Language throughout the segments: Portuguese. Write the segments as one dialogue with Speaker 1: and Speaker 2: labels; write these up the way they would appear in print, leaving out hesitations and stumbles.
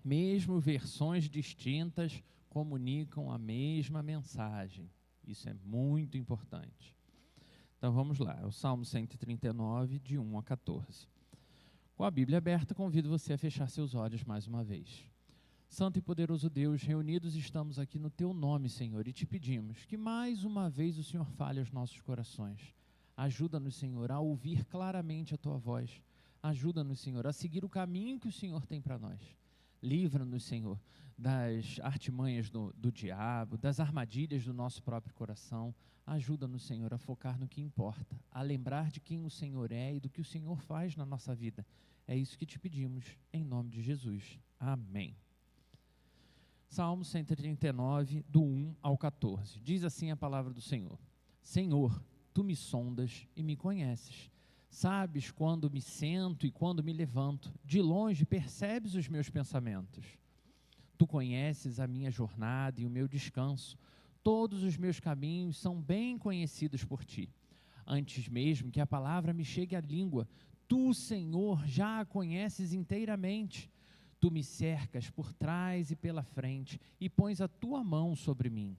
Speaker 1: Mesmo versões distintas comunicam a mesma mensagem. Isso é muito importante. Então vamos lá, é o Salmo 139, de 1 a 14. Com a Bíblia aberta, convido você a fechar seus olhos mais uma vez. Santo e poderoso Deus, reunidos estamos aqui no Teu nome, Senhor, e te pedimos que mais uma vez o Senhor fale aos nossos corações. Ajuda-nos, Senhor, a ouvir claramente a Tua voz. Ajuda-nos, Senhor, a seguir o caminho que o Senhor tem para nós. Livra-nos, Senhor, das artimanhas do diabo, das armadilhas do nosso próprio coração. Ajuda-nos, Senhor, a focar no que importa, a lembrar de quem o Senhor é e do que o Senhor faz na nossa vida. É isso que te pedimos, em nome de Jesus. Amém. Salmo 139, do 1 ao 14. Diz assim a palavra do Senhor: Senhor, tu me sondas e me conheces. Sabes quando me sento e quando me levanto. De longe percebes os meus pensamentos. Tu conheces a minha jornada e o meu descanso. Todos os meus caminhos são bem conhecidos por ti. Antes mesmo que a palavra me chegue à língua, tu, Senhor, já a conheces inteiramente. Tu me cercas por trás e pela frente e pões a tua mão sobre mim.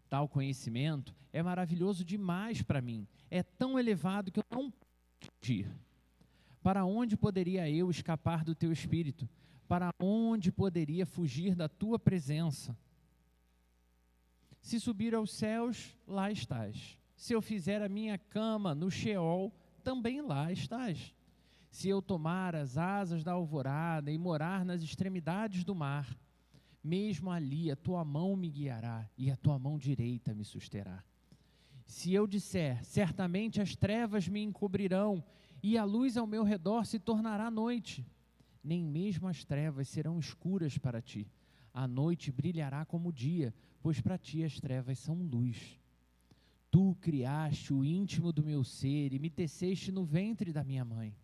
Speaker 1: Tal conhecimento é maravilhoso demais para mim. É tão elevado que eu não posso atingir. Para onde poderia eu escapar do teu espírito? Para onde poderia fugir da tua presença? Se subir aos céus, lá estás. Se eu fizer a minha cama no Sheol, também lá estás. Se eu tomar as asas da alvorada e morar nas extremidades do mar, mesmo ali a tua mão me guiará e a tua mão direita me susterá. Se eu disser, certamente as trevas me encobrirão e a luz ao meu redor se tornará noite, nem mesmo as trevas serão escuras para ti. A noite brilhará como o dia, pois para ti as trevas são luz. Tu criaste o íntimo do meu ser e me teceste no ventre da minha mãe.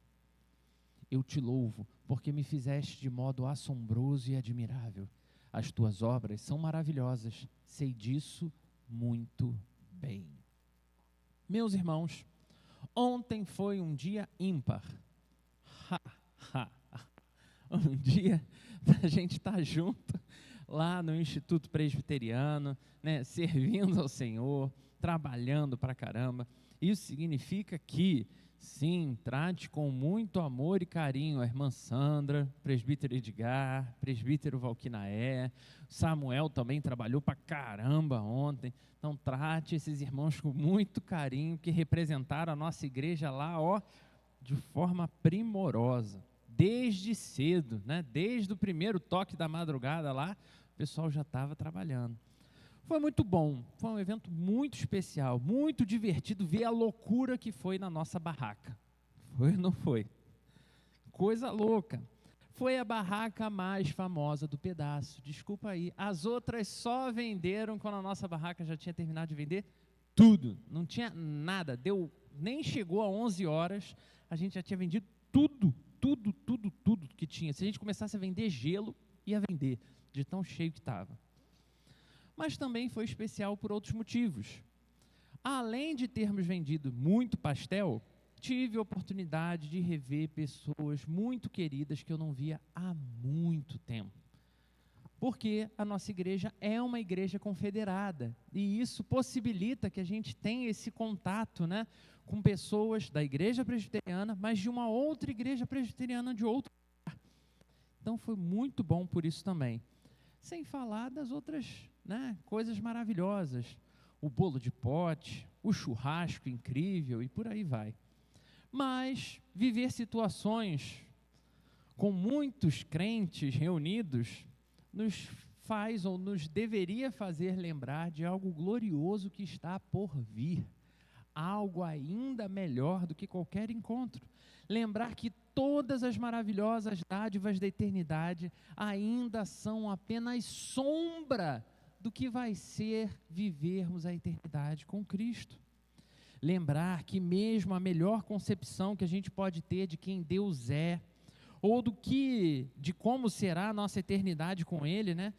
Speaker 1: Eu te louvo, porque me fizeste de modo assombroso e admirável. As tuas obras são maravilhosas, sei disso muito bem. Meus irmãos, ontem foi um dia ímpar. Um dia da gente estar junto lá no Instituto Presbiteriano, né, servindo ao Senhor, trabalhando pra caramba. Isso significa que, sim, trate com muito amor e carinho a irmã Sandra, presbítero Edgar, presbítero Valquinaé, Samuel também trabalhou pra caramba ontem. Então trate esses irmãos com muito carinho, que representaram a nossa igreja lá, ó, de forma primorosa. Desde cedo, né? Desde o primeiro toque da madrugada lá, o pessoal já estava trabalhando. Foi muito bom, foi um evento muito especial, muito divertido ver a loucura que foi na nossa barraca. Foi ou não foi? Coisa louca. Foi a barraca mais famosa do pedaço, desculpa aí. As outras só venderam quando a nossa barraca já tinha terminado de vender tudo. Não tinha nada, nem chegou a 11 horas, a gente já tinha vendido tudo que tinha. Se a gente começasse a vender gelo, ia vender, de tão cheio que estava. Mas também foi especial por outros motivos. Além de termos vendido muito pastel, tive a oportunidade de rever pessoas muito queridas que eu não via há muito tempo. Porque a nossa igreja é uma igreja confederada, e isso possibilita que a gente tenha esse contato, né, com pessoas da igreja presbiteriana, mas de uma outra igreja presbiteriana de outro lugar. Então foi muito bom por isso também. Sem falar das outras, né, coisas maravilhosas, o bolo de pote, o churrasco incrível e por aí vai. Mas viver situações com muitos crentes reunidos nos faz ou nos deveria fazer lembrar de algo glorioso que está por vir. Algo ainda melhor do que qualquer encontro. Lembrar que todas as maravilhosas dádivas da eternidade ainda são apenas sombra do que vai ser vivermos a eternidade com Cristo. Lembrar que mesmo a melhor concepção que a gente pode ter de quem Deus é, ou de como será a nossa eternidade com Ele, né?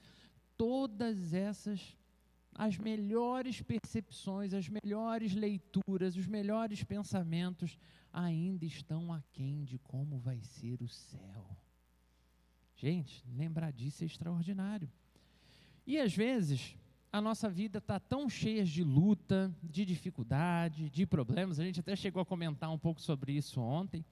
Speaker 1: Todas essas, as melhores percepções, as melhores leituras, os melhores pensamentos ainda estão aquém de como vai ser o céu. Gente, lembrar disso é extraordinário. E às vezes, a nossa vida está tão cheia de luta, de dificuldade, de problemas, a gente até chegou a comentar um pouco sobre isso ontem,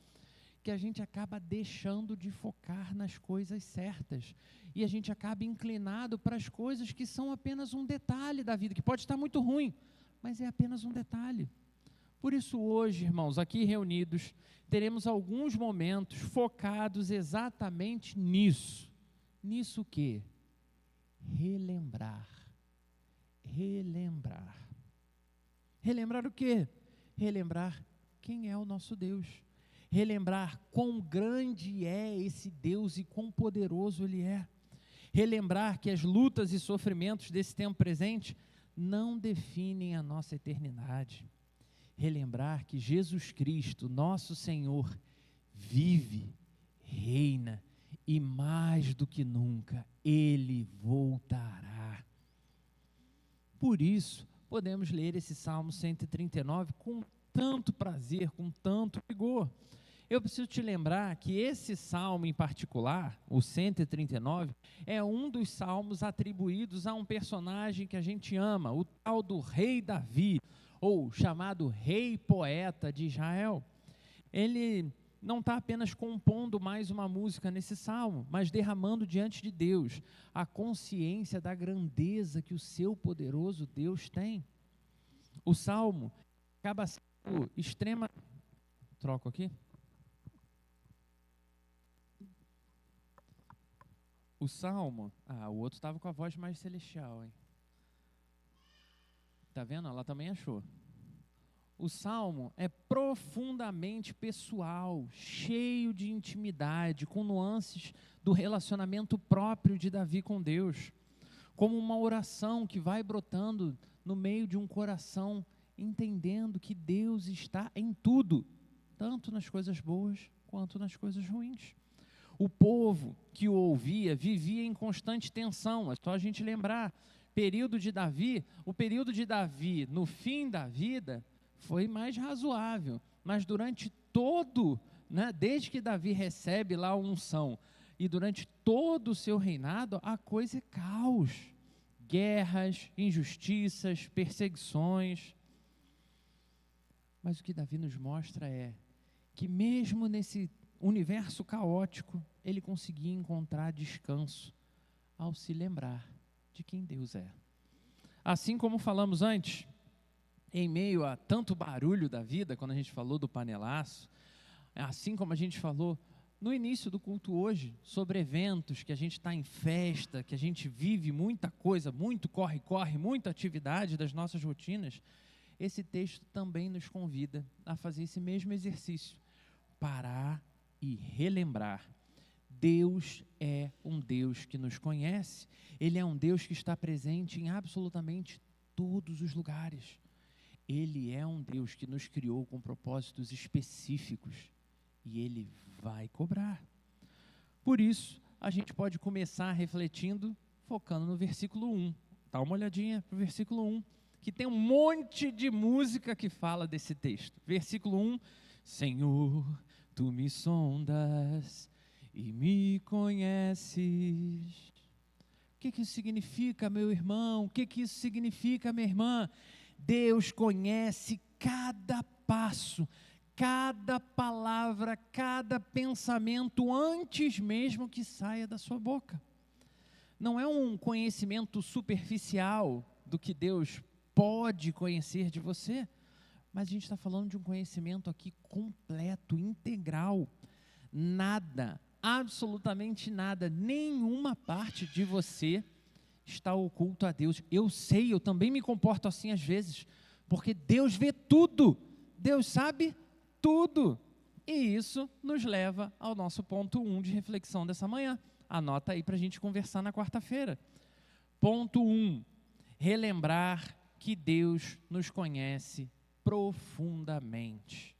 Speaker 1: que a gente acaba deixando de focar nas coisas certas. E a gente acaba inclinado para as coisas que são apenas um detalhe da vida, que pode estar muito ruim, mas é apenas um detalhe. Por isso hoje, irmãos, aqui reunidos, teremos alguns momentos focados exatamente nisso. Nisso o quê? Relembrar. Relembrar. Relembrar o quê? Relembrar quem é o nosso Deus. Relembrar quão grande é esse Deus e quão poderoso Ele é. Relembrar que as lutas e sofrimentos desse tempo presente não definem a nossa eternidade. Relembrar que Jesus Cristo, nosso Senhor, vive, reina e mais do que nunca, Ele voltará. Por isso, podemos ler esse Salmo 139 com tanto prazer, com tanto vigor. Eu preciso te lembrar que esse salmo em particular, o 139, é um dos salmos atribuídos a um personagem que a gente ama, o tal do rei Davi, ou chamado rei poeta de Israel. Ele não está apenas compondo mais uma música nesse salmo, mas derramando diante de Deus a consciência da grandeza que o seu poderoso Deus tem. O salmo acaba sendo extrema... Troco aqui. O salmo... o outro estava com a voz mais celestial, hein? Tá vendo? Ela também achou. O salmo é profundamente pessoal, cheio de intimidade, com nuances do relacionamento próprio de Davi com Deus, como uma oração que vai brotando no meio de um coração, entendendo que Deus está em tudo, tanto nas coisas boas quanto nas coisas ruins. O povo que o ouvia vivia em constante tensão. É só a gente lembrar, o período de Davi no fim da vida foi mais razoável, mas durante todo, desde que Davi recebe lá a unção e durante todo o seu reinado, a coisa é caos, guerras, injustiças, perseguições. Mas o que Davi nos mostra é que mesmo nesse universo caótico, ele conseguia encontrar descanso ao se lembrar de quem Deus é. Assim como falamos antes, em meio a tanto barulho da vida, quando a gente falou do panelaço, assim como a gente falou no início do culto hoje, sobre eventos, que a gente está em festa, que a gente vive muita coisa, muito corre-corre, muita atividade das nossas rotinas, esse texto também nos convida a fazer esse mesmo exercício, parar e relembrar. Deus é um Deus que nos conhece, Ele é um Deus que está presente em absolutamente todos os lugares. Ele é um Deus que nos criou com propósitos específicos e Ele vai cobrar. Por isso, a gente pode começar refletindo, focando no versículo 1. Dá uma olhadinha para o versículo 1, que tem um monte de música que fala desse texto. Versículo 1, Senhor, Tu me sondas e me conheces. O que isso significa, meu irmão? O que isso significa, minha irmã? Deus conhece cada passo, cada palavra, cada pensamento, antes mesmo que saia da sua boca. Não é um conhecimento superficial do que Deus pode conhecer de você, mas a gente está falando de um conhecimento aqui completo, integral. Nada, absolutamente nada, nenhuma parte de você está oculto a Deus. Eu sei, eu também me comporto assim às vezes, porque Deus vê tudo, Deus sabe tudo. E isso nos leva ao nosso ponto 1 de reflexão dessa manhã. Anota aí para a gente conversar na quarta-feira. Ponto 1, relembrar que Deus nos conhece profundamente.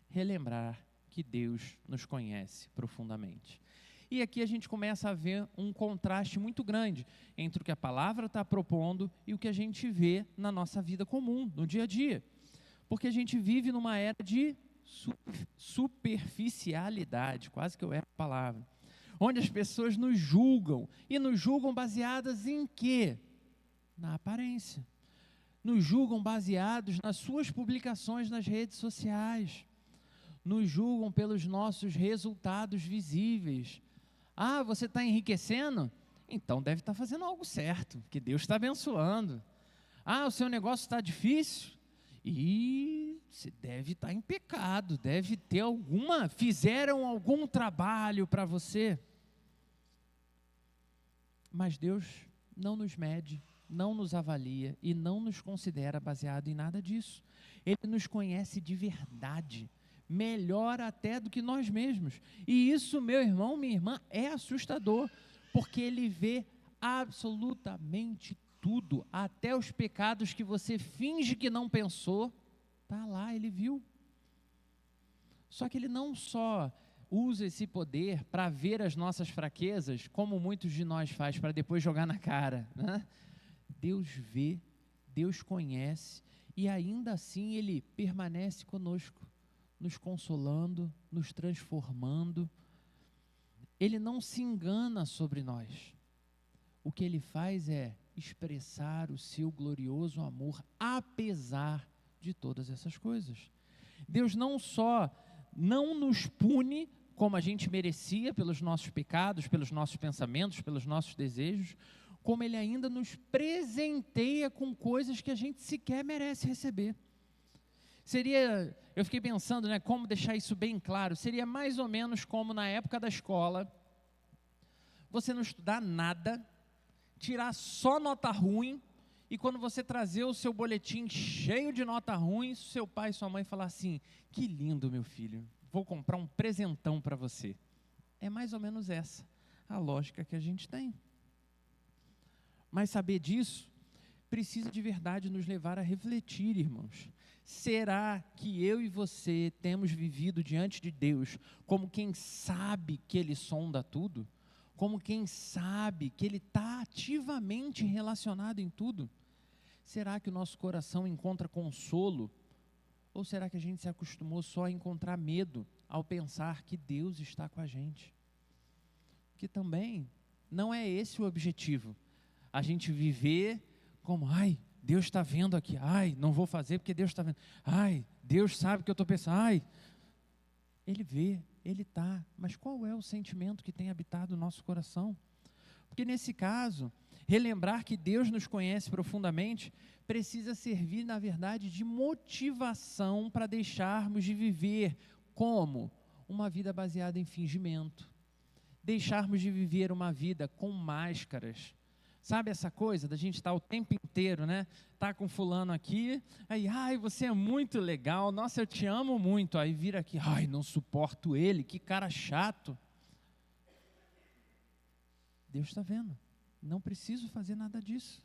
Speaker 1: Relembrar que Deus nos conhece profundamente. E aqui a gente começa a ver um contraste muito grande entre o que a palavra está propondo e o que a gente vê na nossa vida comum, no dia a dia. Porque a gente vive numa era de superficialidade, quase que eu erro a palavra. onde as pessoas nos julgam, e nos julgam baseadas em quê? Na aparência. Nos julgam baseados nas suas publicações nas redes sociais, nos julgam pelos nossos resultados visíveis. Ah, você está enriquecendo? Então deve estar fazendo algo certo, que Deus está abençoando. Ah, o seu negócio está difícil? E você deve estar em pecado, deve ter fizeram algum trabalho para você. Mas Deus não nos mede, não nos avalia e não nos considera baseado em nada disso. Ele nos conhece de verdade, melhor até do que nós mesmos. E isso, meu irmão, minha irmã, é assustador, porque Ele vê absolutamente tudo, até os pecados que você finge que não pensou, está lá, Ele viu. Só que Ele não só usa esse poder para ver as nossas fraquezas, como muitos de nós faz, para depois jogar na cara, né? Deus vê, Deus conhece, e ainda assim Ele permanece conosco, nos consolando, nos transformando. Ele não se engana sobre nós. O que Ele faz é expressar o seu glorioso amor, apesar de todas essas coisas. Deus não só não nos pune como a gente merecia pelos nossos pecados, pelos nossos pensamentos, pelos nossos desejos, como Ele ainda nos presenteia com coisas que a gente sequer merece receber. Eu fiquei pensando, né, como deixar isso bem claro, seria mais ou menos como na época da escola, você não estudar nada, tirar só nota ruim, e quando você trazer o seu boletim cheio de nota ruim, seu pai e sua mãe falar assim: que lindo, meu filho, vou comprar um presentão para você. É mais ou menos essa a lógica que a gente tem. Mas saber disso precisa de verdade nos levar a refletir, irmãos. Será que eu e você temos vivido diante de Deus como quem sabe que Ele sonda tudo? Como quem sabe que Ele está ativamente relacionado em tudo? Será que o nosso coração encontra consolo? Ou será que a gente se acostumou só a encontrar medo ao pensar que Deus está com a gente? Que também não é esse o objetivo. A gente viver como, ai, Deus está vendo aqui, ai, não vou fazer porque Deus está vendo, ai, Deus sabe o que eu estou pensando, ai. Ele vê, Ele está, mas qual é o sentimento que tem habitado o nosso coração? Porque nesse caso, relembrar que Deus nos conhece profundamente, precisa servir, na verdade, de motivação para deixarmos de viver como? Uma vida baseada em fingimento. Deixarmos de viver uma vida com máscaras. Sabe essa coisa da gente estar o tempo inteiro, né? Tá com fulano aqui, aí, ai, você é muito legal, nossa, eu te amo muito. Aí vira aqui, ai, não suporto ele, que cara chato. Deus está vendo, não preciso fazer nada disso.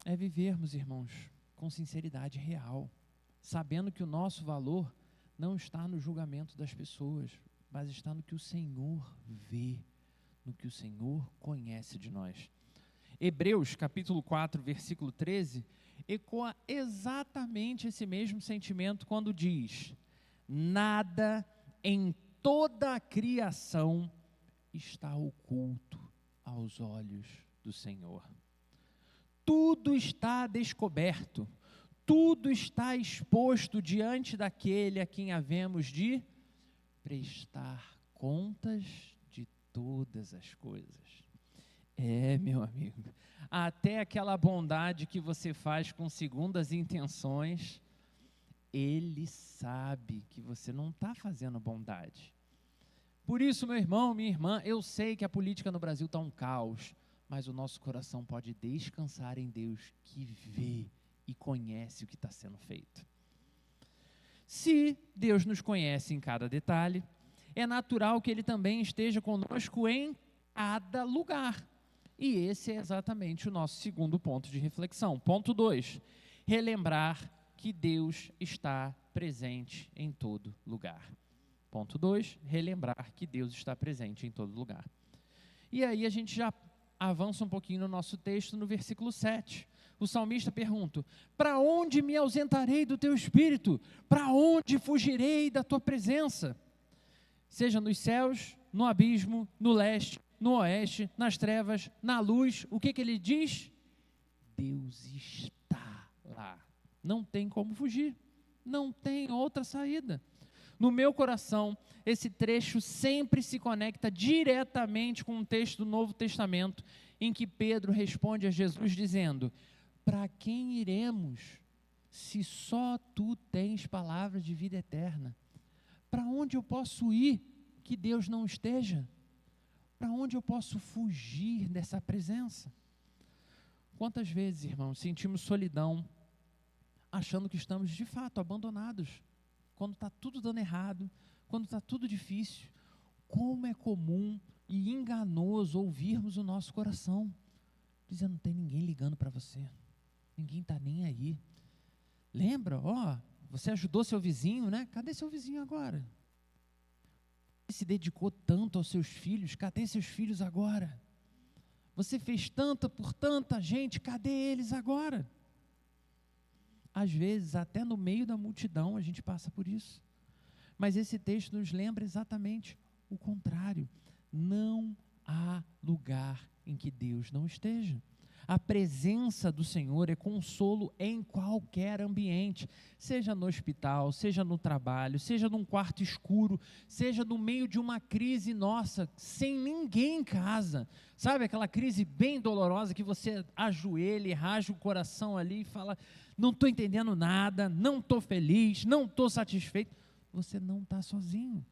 Speaker 1: É vivermos, irmãos, com sinceridade real, sabendo que o nosso valor não está no julgamento das pessoas, mas está no que o Senhor vê, no que o Senhor conhece de nós. Hebreus, capítulo 4, versículo 13, ecoa exatamente esse mesmo sentimento quando diz: nada em toda a criação está oculto aos olhos do Senhor. Tudo está descoberto, tudo está exposto diante daquele a quem havemos de prestar contas de todas as coisas. Meu amigo, até aquela bondade que você faz com segundas intenções, Ele sabe que você não está fazendo bondade. Por isso, meu irmão, minha irmã, eu sei que a política no Brasil está um caos, mas o nosso coração pode descansar em Deus, que vê e conhece o que está sendo feito. Se Deus nos conhece em cada detalhe, é natural que Ele também esteja conosco em cada lugar. E esse é exatamente o nosso segundo ponto de reflexão. Ponto 2, relembrar que Deus está presente em todo lugar. Ponto 2, relembrar que Deus está presente em todo lugar. E aí a gente já avança um pouquinho no nosso texto, no versículo 7. O salmista pergunta: para onde me ausentarei do teu espírito? Para onde fugirei da tua presença? seja nos céus, no abismo, no leste, no oeste, nas trevas, na luz, o que ele diz? Deus está lá. Não tem como fugir, não tem outra saída. No meu coração, esse trecho sempre se conecta diretamente com um texto do Novo Testamento, em que Pedro responde a Jesus dizendo: para quem iremos, se só tu tens palavras de vida eterna? Para onde eu posso ir que Deus não esteja? Para onde eu posso fugir dessa presença? Quantas vezes, irmãos, sentimos solidão, achando que estamos de fato abandonados, quando está tudo dando errado, quando está tudo difícil? Como é comum e enganoso ouvirmos o nosso coração, dizendo: não tem ninguém ligando para você, ninguém está nem aí. Lembra, você ajudou seu vizinho, né? Cadê seu vizinho agora? Você se dedicou tanto aos seus filhos, cadê seus filhos agora? Você fez tanto por tanta gente, cadê eles agora? Às vezes, até no meio da multidão, a gente passa por isso. Mas esse texto nos lembra exatamente o contrário. Não há lugar em que Deus não esteja. A presença do Senhor é consolo em qualquer ambiente, seja no hospital, seja no trabalho, seja num quarto escuro, seja no meio de uma crise nossa, sem ninguém em casa. Sabe aquela crise bem dolorosa que você ajoelha e rasga o coração ali e fala: não estou entendendo nada, não estou feliz, não estou satisfeito. Você não está sozinho.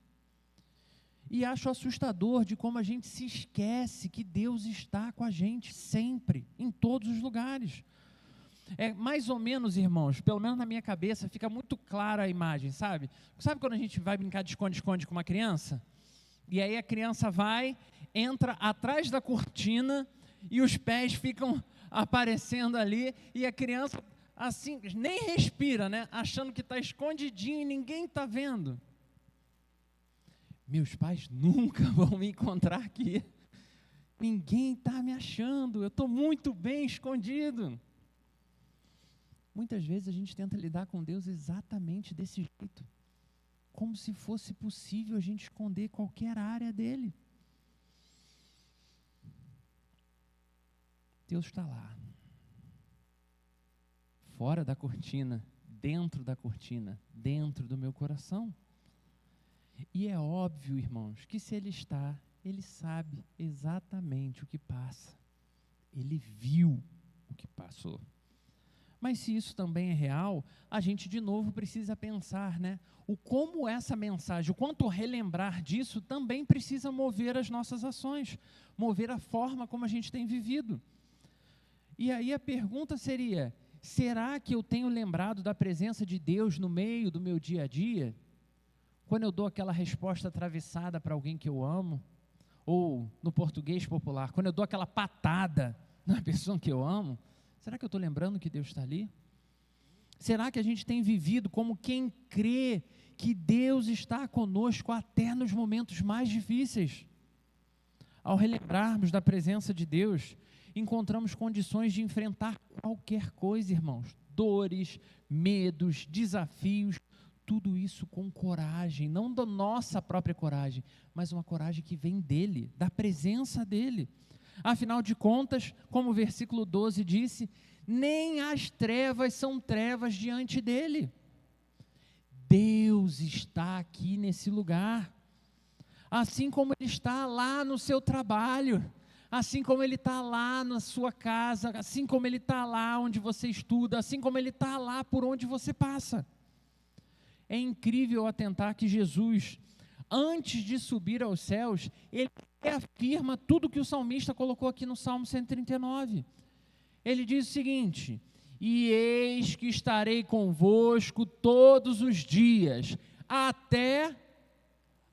Speaker 1: E acho assustador de como a gente se esquece que Deus está com a gente sempre, em todos os lugares. É mais ou menos, irmãos, pelo menos na minha cabeça, fica muito clara a imagem, sabe? Sabe quando a gente vai brincar de esconde-esconde com uma criança? E aí a criança vai, entra atrás da cortina e os pés ficam aparecendo ali e a criança, assim, nem respira, né? Achando que está escondidinho e ninguém está vendo. Meus pais nunca vão me encontrar aqui. Ninguém está me achando. Eu estou muito bem escondido. Muitas vezes a gente tenta lidar com Deus exatamente desse jeito. Como se fosse possível a gente esconder qualquer área dele. Deus está lá. Fora da cortina, dentro da cortina, dentro do meu coração. E é óbvio, irmãos, que se Ele está, Ele sabe exatamente o que passa. Ele viu o que passou. Mas se isso também é real, a gente de novo precisa pensar, né? O como essa mensagem, o quanto relembrar disso também precisa mover as nossas ações, mover a forma como a gente tem vivido. E aí a pergunta seria: será que eu tenho lembrado da presença de Deus no meio do meu dia a dia? Quando eu dou aquela resposta atravessada para alguém que eu amo, ou no português popular, quando eu dou aquela patada na pessoa que eu amo, será que eu estou lembrando que Deus está ali? Será que a gente tem vivido como quem crê que Deus está conosco até nos momentos mais difíceis? Ao relembrarmos da presença de Deus, encontramos condições de enfrentar qualquer coisa, irmãos, dores, medos, desafios, tudo isso com coragem, não da nossa própria coragem, mas uma coragem que vem dEle, da presença dEle. Afinal de contas, como o versículo 12 disse, nem as trevas são trevas diante dEle. Deus está aqui nesse lugar, assim como Ele está lá no seu trabalho, assim como Ele está lá na sua casa, assim como Ele está lá onde você estuda, assim como Ele está lá por onde você passa. É incrível atentar que Jesus, antes de subir aos céus, Ele afirma tudo que o salmista colocou aqui no Salmo 139. Ele diz o seguinte: e eis que estarei convosco todos os dias, até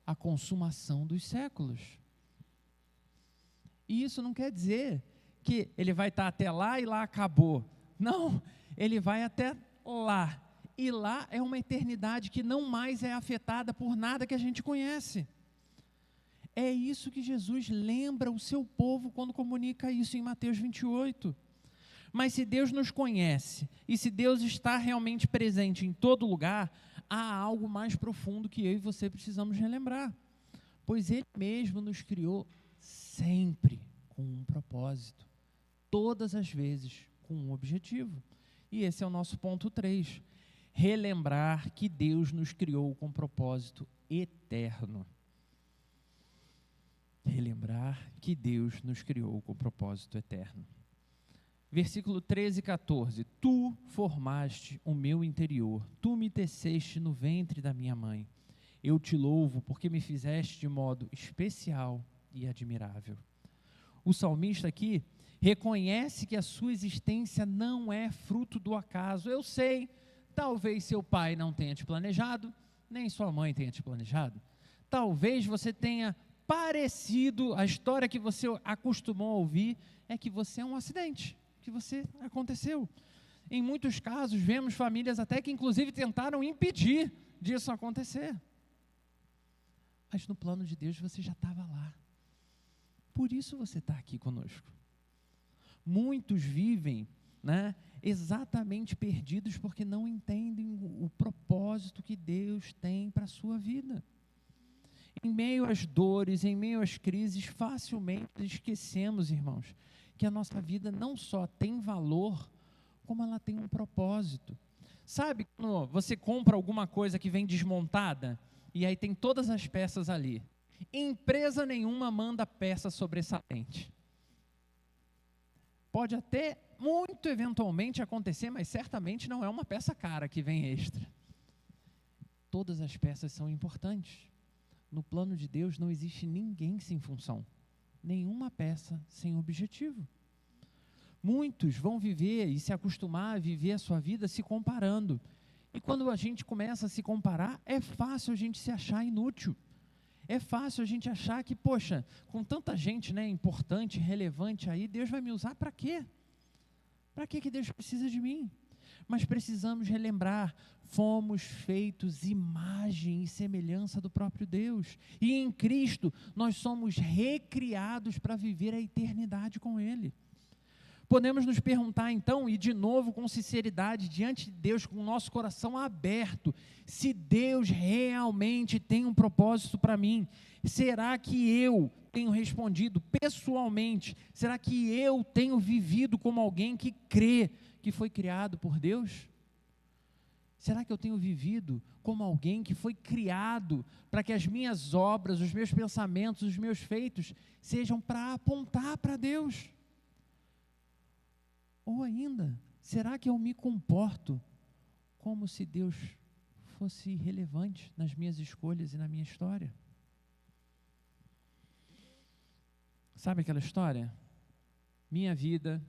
Speaker 1: a consumação dos séculos. E isso não quer dizer que Ele vai estar até lá e lá acabou. Não, Ele vai até lá. E lá é uma eternidade que não mais é afetada por nada que a gente conhece. É isso que Jesus lembra o seu povo quando comunica isso em Mateus 28. Mas se Deus nos conhece, e se Deus está realmente presente em todo lugar, há algo mais profundo que eu e você precisamos relembrar. pois Ele mesmo nos criou sempre com um propósito, todas as vezes com um objetivo. E esse é o nosso ponto 3, relembrar que Deus nos criou com propósito eterno. Relembrar que Deus nos criou com propósito eterno. Versículo 13 e 14. Tu formaste o meu interior, tu me teceste no ventre da minha mãe. Eu te louvo porque me fizeste de modo especial e admirável. O salmista aqui reconhece que a sua existência não é fruto do acaso. Eu sei, talvez seu pai não tenha te planejado, nem sua mãe tenha te planejado. Talvez você tenha parecido, a história que você acostumou a ouvir é que você é um acidente, que você aconteceu. Em muitos casos, vemos famílias até que inclusive tentaram impedir disso acontecer. Mas no plano de Deus você já estava lá. Por isso você está aqui conosco. Muitos vivem, exatamente perdidos porque não entendem o propósito que Deus tem para a sua vida. Em meio às dores, em meio às crises, facilmente esquecemos, irmãos, que a nossa vida não só tem valor, como ela tem um propósito. Sabe quando você compra alguma coisa que vem desmontada, e aí tem todas as peças ali? Empresa nenhuma manda peça sobressalente. Pode até, muito eventualmente, acontecer, mas certamente não é uma peça cara que vem extra. Todas as peças são importantes. No plano de Deus não existe ninguém sem função, nenhuma peça sem objetivo. Muitos vão viver e se acostumar a viver a sua vida se comparando. E quando a gente começa a se comparar, é fácil a gente se achar inútil. É fácil a gente achar que, poxa, com tanta gente importante, relevante aí, Deus vai me usar para quê? Para que Deus precisa de mim? Mas precisamos relembrar, fomos feitos imagem e semelhança do próprio Deus. E em Cristo nós somos recriados para viver a eternidade com Ele. Podemos nos perguntar então, e de novo com sinceridade, diante de Deus, com o nosso coração aberto, se Deus realmente tem um propósito para mim. Será que eu tenho respondido pessoalmente? Será que eu tenho vivido como alguém que crê que foi criado por Deus? Será que eu tenho vivido como alguém que foi criado para que as minhas obras, os meus pensamentos, os meus feitos sejam para apontar para Deus? Ou ainda, será que eu me comporto como se Deus fosse irrelevante nas minhas escolhas e na minha história? Sabe aquela história? Minha vida,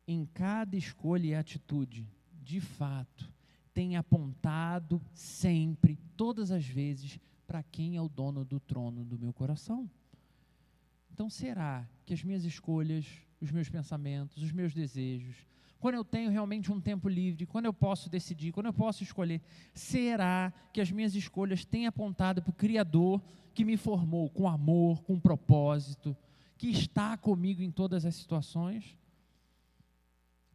Speaker 1: em cada escolha e atitude, de fato, tem apontado sempre, todas as vezes, para quem é o dono do trono do meu coração. Então, será que as minhas escolhas, os meus pensamentos, os meus desejos, quando eu tenho realmente um tempo livre, quando eu posso decidir, quando eu posso escolher, será que as minhas escolhas têm apontado para o Criador que me formou com amor, com propósito, que está comigo em todas as situações?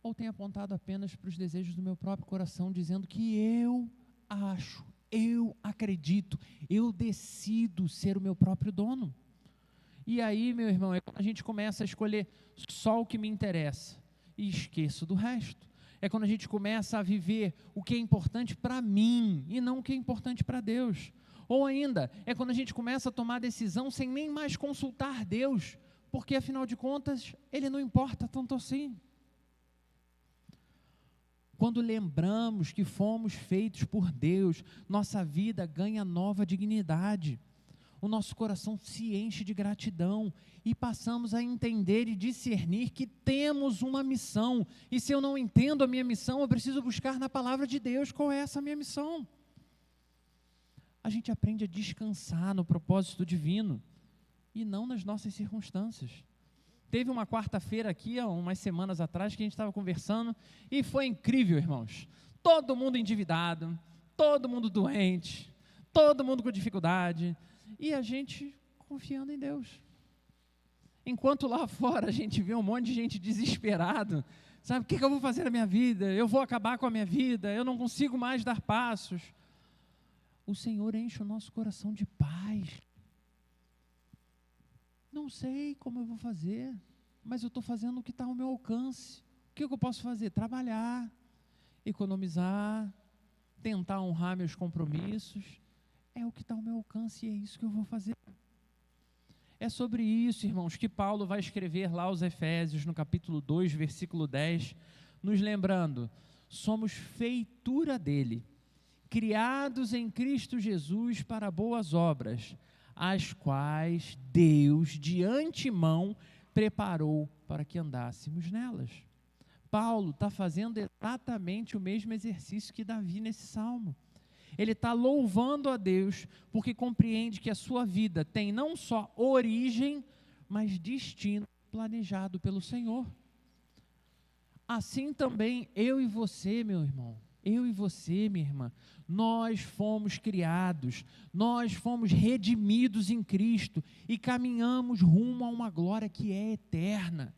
Speaker 1: Ou tem apontado apenas para os desejos do meu próprio coração, dizendo que eu acho, eu acredito, eu decido ser o meu próprio dono? E aí, meu irmão, é quando a gente começa a escolher só o que me interessa e esqueço do resto. É quando a gente começa a viver o que é importante para mim e não o que é importante para Deus. Ou ainda, é quando a gente começa a tomar decisão sem nem mais consultar Deus, porque afinal de contas, Ele não importa tanto assim. Quando lembramos que fomos feitos por Deus, nossa vida ganha nova dignidade. O nosso coração se enche de gratidão e passamos a entender e discernir que temos uma missão. E se eu não entendo a minha missão, eu preciso buscar na palavra de Deus qual é essa minha missão. A gente aprende a descansar no propósito divino e não nas nossas circunstâncias. Teve uma quarta-feira aqui, há umas semanas atrás, que a gente estava conversando e foi incrível, irmãos. Todo mundo endividado, todo mundo doente, todo mundo com dificuldade. E a gente confiando em Deus. Enquanto lá fora a gente vê um monte de gente desesperado, sabe, o que eu vou fazer na minha vida? Eu vou acabar com a minha vida, eu não consigo mais dar passos. O Senhor enche o nosso coração de paz. não sei como eu vou fazer, mas eu estou fazendo o que está ao meu alcance. O que eu posso fazer? Trabalhar, economizar, tentar honrar meus compromissos. É o que está ao meu alcance e é isso que eu vou fazer. É sobre isso, irmãos, que Paulo vai escrever lá aos Efésios, no capítulo 2, versículo 10, nos lembrando, somos feitura dele, criados em Cristo Jesus para boas obras, as quais Deus de antemão preparou para que andássemos nelas. Paulo está fazendo exatamente o mesmo exercício que Davi nesse salmo. Ele está louvando a Deus porque compreende que a sua vida tem não só origem, mas destino planejado pelo Senhor. Assim também eu e você, meu irmão, eu e você, minha irmã, nós fomos criados, nós fomos redimidos em Cristo e caminhamos rumo a uma glória que é eterna,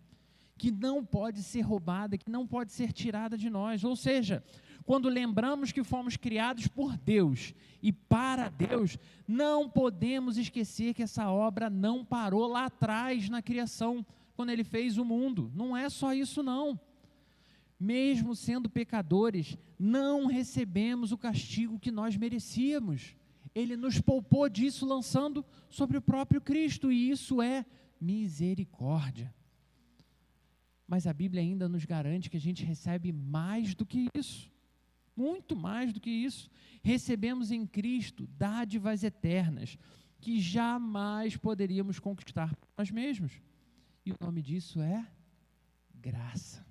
Speaker 1: que não pode ser roubada, que não pode ser tirada de nós. Ou seja, quando lembramos que fomos criados por Deus e para Deus, não podemos esquecer que essa obra não parou lá atrás na criação, quando Ele fez o mundo. Não é só isso não. Mesmo sendo pecadores, não recebemos o castigo que nós merecíamos. Ele nos poupou disso, lançando sobre o próprio Cristo, e isso é misericórdia. Mas a Bíblia ainda nos garante que a gente recebe mais do que isso, muito mais do que isso. Recebemos em Cristo dádivas eternas, que jamais poderíamos conquistar por nós mesmos. E o nome disso é graça.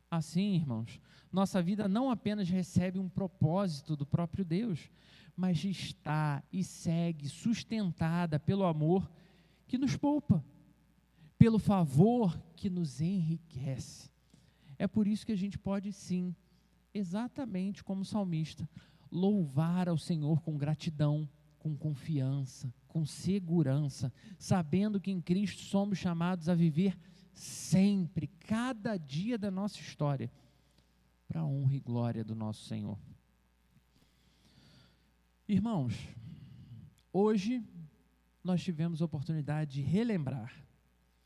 Speaker 1: Assim, irmãos, nossa vida não apenas recebe um propósito do próprio Deus, mas está e segue sustentada pelo amor que nos poupa, pelo favor que nos enriquece. É por isso que a gente pode sim, exatamente como o salmista, louvar ao Senhor com gratidão, com confiança, com segurança, sabendo que em Cristo somos chamados a viver sempre, cada dia da nossa história, para a honra e glória do nosso Senhor. Irmãos, hoje nós tivemos a oportunidade de relembrar.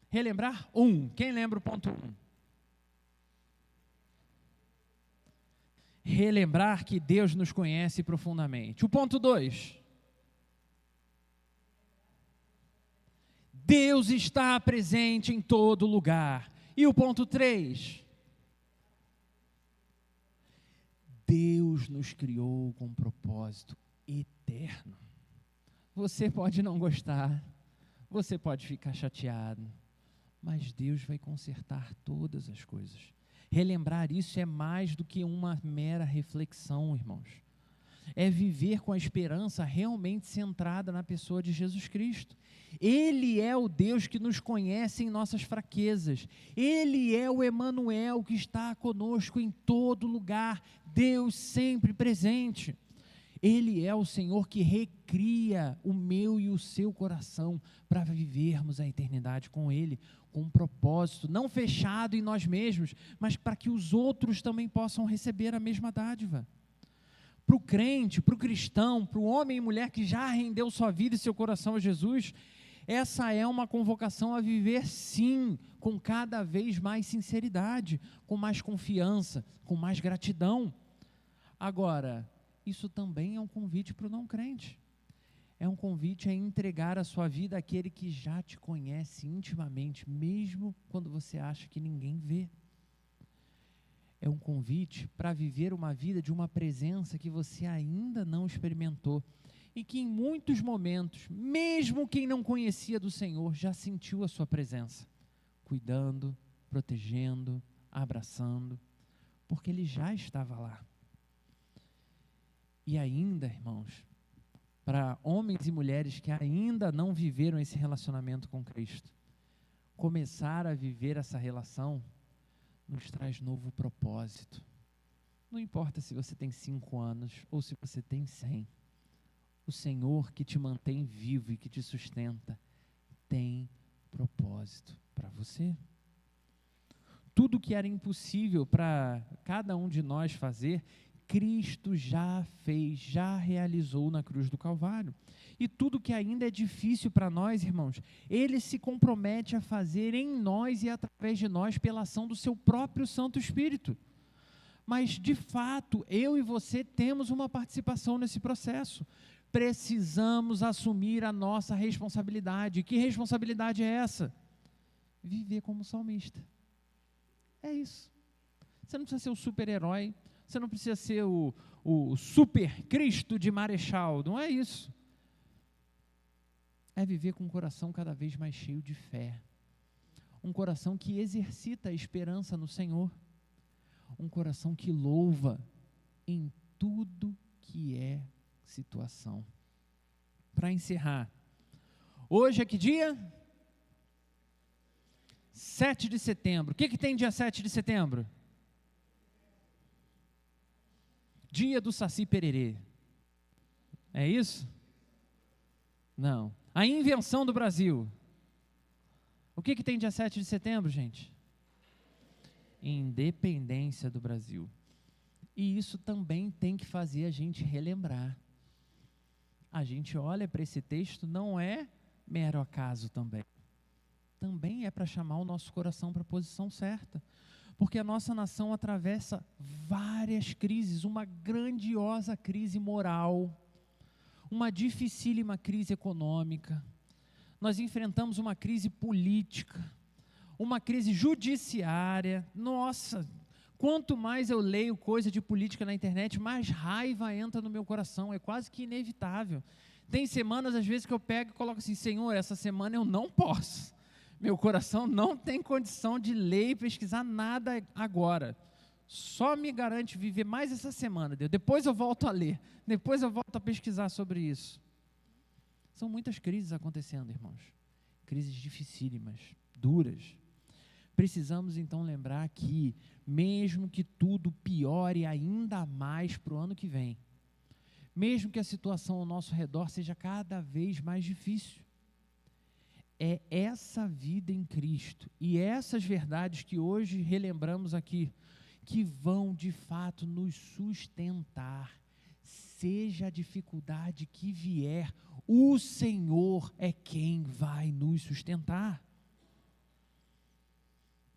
Speaker 1: Relembrar quem lembra o ponto 1? Relembrar que Deus nos conhece profundamente. O ponto 2. Deus está presente em todo lugar. E o ponto 3. Deus nos criou com um propósito eterno. Você pode não gostar, você pode ficar chateado, mas Deus vai consertar todas as coisas. Relembrar isso é mais do que uma mera reflexão, irmãos. É viver com a esperança realmente centrada na pessoa de Jesus Cristo. Ele é o Deus que nos conhece em nossas fraquezas. Ele é o Emanuel que está conosco em todo lugar. Deus sempre presente. Ele é o Senhor que recria o meu e o seu coração para vivermos a eternidade com Ele, com um propósito, não fechado em nós mesmos, mas para que os outros também possam receber a mesma dádiva. Para o crente, para o cristão, para o homem e mulher que já rendeu sua vida e seu coração a Jesus, essa é uma convocação a viver sim, com cada vez mais sinceridade, com mais confiança, com mais gratidão. Agora, isso também é um convite para o não crente. É um convite a entregar a sua vida àquele que já te conhece intimamente, mesmo quando você acha que ninguém vê. É um convite para viver uma vida de uma presença que você ainda não experimentou e que em muitos momentos, mesmo quem não conhecia do Senhor, já sentiu a sua presença, cuidando, protegendo, abraçando, porque Ele já estava lá. E ainda, irmãos, para homens e mulheres que ainda não viveram esse relacionamento com Cristo, começar a viver essa relação nos traz novo propósito. Não importa se você tem 5 anos ou se você tem 100. O Senhor que te mantém vivo e que te sustenta tem propósito para você. Tudo que era impossível para cada um de nós fazer, Cristo já fez, já realizou na cruz do Calvário. E tudo que ainda é difícil para nós, irmãos, Ele se compromete a fazer em nós e através de nós pela ação do seu próprio Santo Espírito. Mas, de fato, eu e você temos uma participação nesse processo. Precisamos assumir a nossa responsabilidade. Que responsabilidade é essa? Viver como salmista. É isso. Você não precisa ser o super-herói, você não precisa ser o super Cristo de Marechal, não é isso. É viver com um coração cada vez mais cheio de fé. Um coração que exercita a esperança no Senhor. Um coração que louva em tudo que é situação. Para encerrar, hoje é que dia? 7 de setembro. O que tem dia 7 de setembro? Dia do Saci Pererê. É isso? Não. A invenção do Brasil. O que tem dia 7 de setembro, gente? Independência do Brasil. E isso também tem que fazer a gente relembrar. A gente olha para esse texto, não é mero acaso também. Também é para chamar o nosso coração para a posição certa. Porque a nossa nação atravessa várias crises, uma grandiosa crise moral, uma dificílima crise econômica, nós enfrentamos uma crise política, uma crise judiciária. Nossa, quanto mais eu leio coisa de política na internet, mais raiva entra no meu coração, é quase que inevitável. Tem semanas, às vezes, que eu pego e coloco assim: Senhor, essa semana eu não posso. Meu coração não tem condição de ler e pesquisar nada agora. Só me garante viver mais essa semana, Deus. Depois eu volto a ler, depois eu volto a pesquisar sobre isso. São muitas crises acontecendo, irmãos. Crises dificílimas, duras. Precisamos então lembrar que, mesmo que tudo piore ainda mais para o ano que vem, mesmo que a situação ao nosso redor seja cada vez mais difícil, é essa vida em Cristo e essas verdades que hoje relembramos aqui, que vão de fato nos sustentar, seja a dificuldade que vier, o Senhor é quem vai nos sustentar.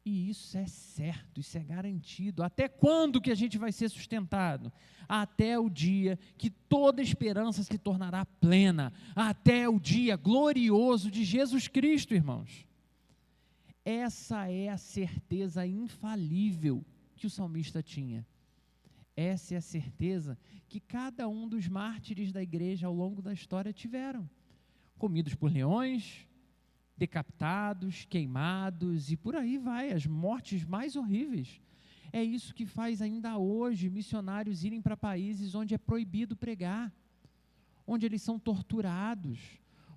Speaker 1: E isso é certo, isso é garantido. Até quando que a gente vai ser sustentado? Até o dia que toda esperança se tornará plena. Até o dia glorioso de Jesus Cristo, irmãos. Essa é a certeza infalível que o salmista tinha. Essa é a certeza que cada um dos mártires da igreja ao longo da história tiveram. Comidos por leões, decapitados, queimados e por aí vai, as mortes mais horríveis. É isso que faz ainda hoje missionários irem para países onde é proibido pregar, onde eles são torturados,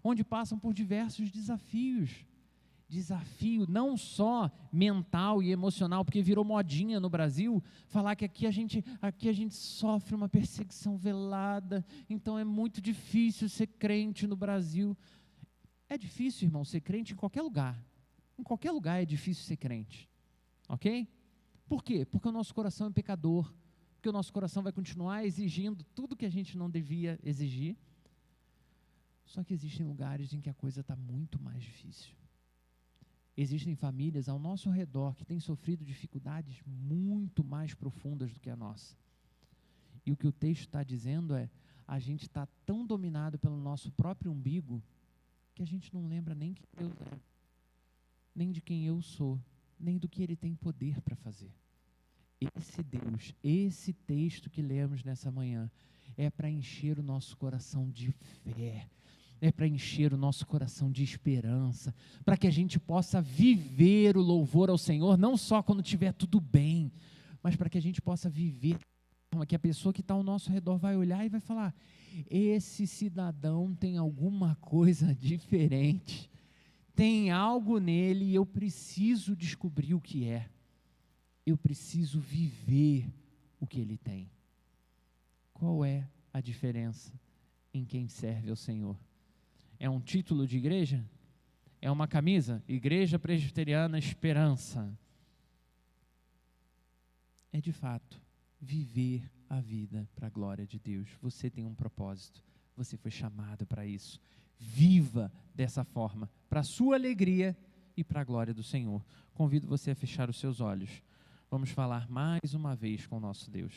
Speaker 1: onde passam por diversos desafios. Desafio não só mental e emocional, porque virou modinha no Brasil falar que aqui a gente sofre uma perseguição velada, então é muito difícil ser crente no Brasil. É difícil, irmão, ser crente em qualquer lugar. Em qualquer lugar é difícil ser crente. Ok? Por quê? Porque o nosso coração é pecador. Porque o nosso coração vai continuar exigindo tudo que a gente não devia exigir. Só que existem lugares em que a coisa está muito mais difícil. Existem famílias ao nosso redor que têm sofrido dificuldades muito mais profundas do que a nossa. E o que o texto está dizendo é: a gente está tão dominado pelo nosso próprio umbigo que a gente não lembra nem quem Deus é, nem de quem eu sou, nem do que Ele tem poder para fazer. Esse Deus, esse texto que lemos nessa manhã, é para encher o nosso coração de fé, é para encher o nosso coração de esperança, para que a gente possa viver o louvor ao Senhor, não só quando estiver tudo bem, mas para que a gente possa viver, que a pessoa que está ao nosso redor vai olhar e vai falar: esse cidadão tem alguma coisa diferente, tem algo nele e eu preciso descobrir o que é, eu preciso viver o que ele tem. Qual é a diferença em quem serve ao Senhor? É um título de igreja? É uma camisa? Igreja Presbiteriana Esperança. É de fato viver a vida para a glória de Deus. Você tem um propósito, você foi chamado para isso. Viva dessa forma, para a sua alegria e para a glória do Senhor. Convido você a fechar os seus olhos. Vamos falar mais uma vez com o nosso Deus.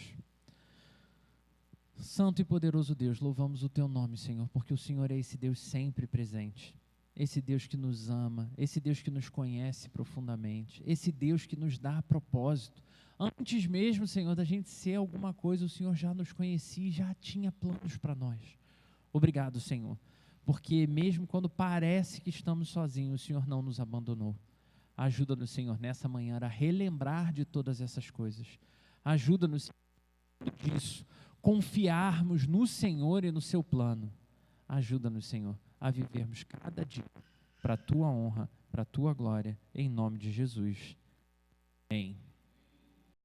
Speaker 1: Santo e poderoso Deus, louvamos o Teu nome, Senhor, porque o Senhor é esse Deus sempre presente, esse Deus que nos ama, esse Deus que nos conhece profundamente, esse Deus que nos dá propósito. Antes mesmo, Senhor, da gente ser alguma coisa, o Senhor já nos conhecia e já tinha planos para nós. Obrigado, Senhor, porque mesmo quando parece que estamos sozinhos, o Senhor não nos abandonou. Ajuda-nos, Senhor, nessa manhã a relembrar de todas essas coisas. Ajuda-nos disso, confiarmos no Senhor e no seu plano. Ajuda-nos, Senhor, a vivermos cada dia para a Tua honra, para a Tua glória, em nome de Jesus. Amém.